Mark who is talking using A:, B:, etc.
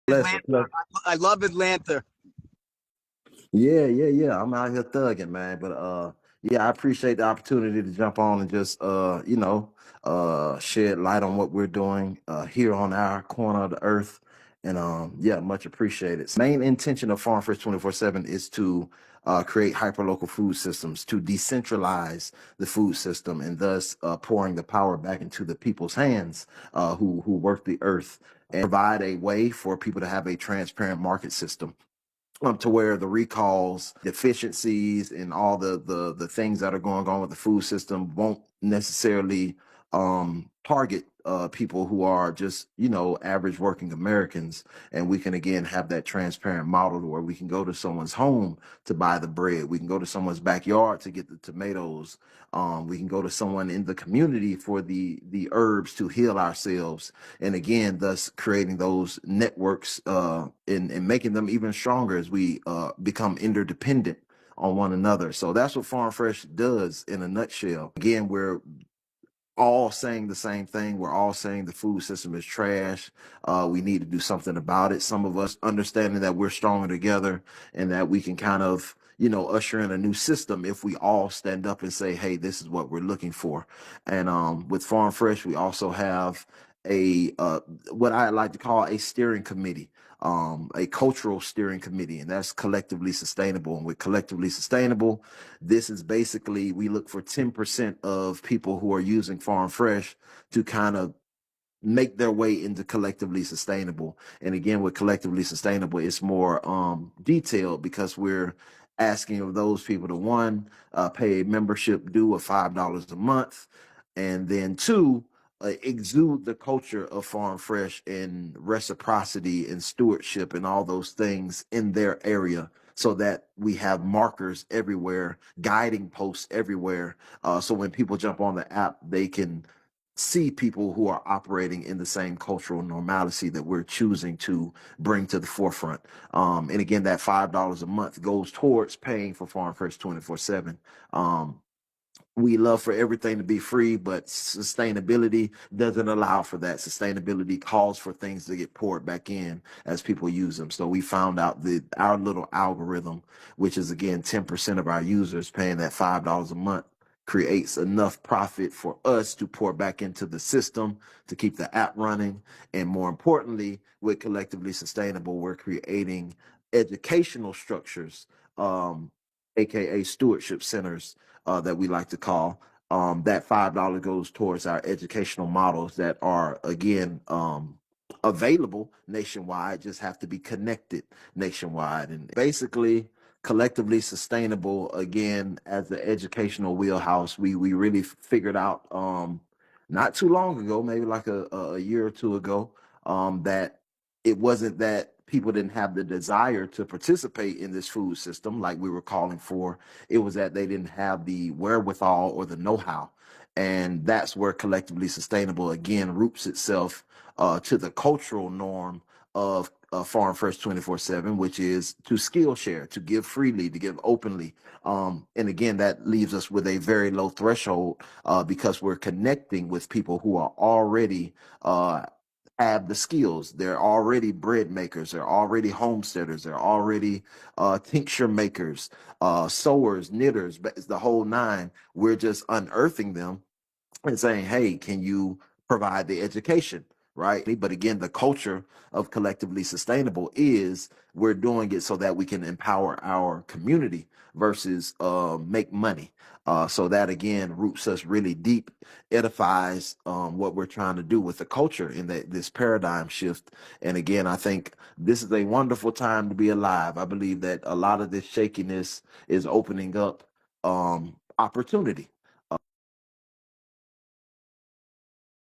A: Pleasure,
B: Atlanta.
A: pleasure.
B: I love Atlanta.
A: Yeah. I'm out here thugging, man. But yeah, I appreciate the opportunity to jump on and just shed light on what we're doing here on our corner of the earth. And yeah, much appreciated. Main intention of Farm Fresh 24/7 is to create hyperlocal food systems, to decentralize the food system, and thus pouring the power back into the people's hands who work the earth, and provide a way for people to have a transparent market system to where the recalls, deficiencies, and all the things that are going on with the food system won't necessarily target people who are just average working Americans, and we can again have that transparent model where we can go to someone's home to buy the bread, we can go to someone's backyard to get the tomatoes, we can go to someone in the community for the herbs to heal ourselves, and again thus creating those networks and making them even stronger as we become interdependent on one another. So that's what Farm Fresh does in a nutshell. Again, we're all saying the same thing. We're all saying the food system is trash. We need to do something about it. Some of us understanding that we're stronger together and that we can kind of, usher in a new system if we all stand up and say, hey, this is what we're looking for. And with Farm Fresh, we also have a what I like to call a steering committee, a cultural steering committee, and that's collectively sustainable. And with collectively sustainable, this is basically, we look for 10% of people who are using Farm Fresh to kind of make their way into collectively sustainable. And again, with collectively sustainable, it's more detailed because we're asking of those people to, one, pay a membership due of $5 a month, and then two, exude the culture of Farm Fresh and reciprocity and stewardship and all those things in their area, so that we have markers everywhere, guiding posts everywhere. So when people jump on the app, they can see people who are operating in the same cultural normalcy that we're choosing to bring to the forefront. And again, that $5 a month goes towards paying for Farm Fresh 24/7. We love for everything to be free, but sustainability doesn't allow for that. Sustainability calls for things to get poured back in as people use them. So we found out that our little algorithm, which is again 10% of our users paying that $5 a month, creates enough profit for us to pour back into the system to keep the app running. And more importantly, with Collectively Sustainable, we're creating educational structures, aka stewardship centers, that we like to call. That $5 goes towards our educational models that are, again, available nationwide, just have to be connected nationwide. And basically, Collectively Sustainable, again, as the educational wheelhouse, we really figured out not too long ago, maybe like a year or two ago, that it wasn't that people didn't have the desire to participate in this food system like we were calling for. It was that they didn't have the wherewithal or the know-how. And that's where Collectively Sustainable again roots itself to the cultural norm of Farm Fresh 24/7, which is to skill share, to give freely, to give openly. And again, that leaves us with a very low threshold because we're connecting with people who are already have the skills. They're already bread makers. They're already homesteaders. They're already tincture makers, sewers, knitters. But it's the whole nine. We're just unearthing them and saying, hey, can you provide the education? Right. But again, the culture of Collectively Sustainable is we're doing it so that we can empower our community versus make money. So that again roots us really deep, edifies what we're trying to do with the culture in this paradigm shift. And again, I think this is a wonderful time to be alive. I believe that a lot of this shakiness is opening up opportunity.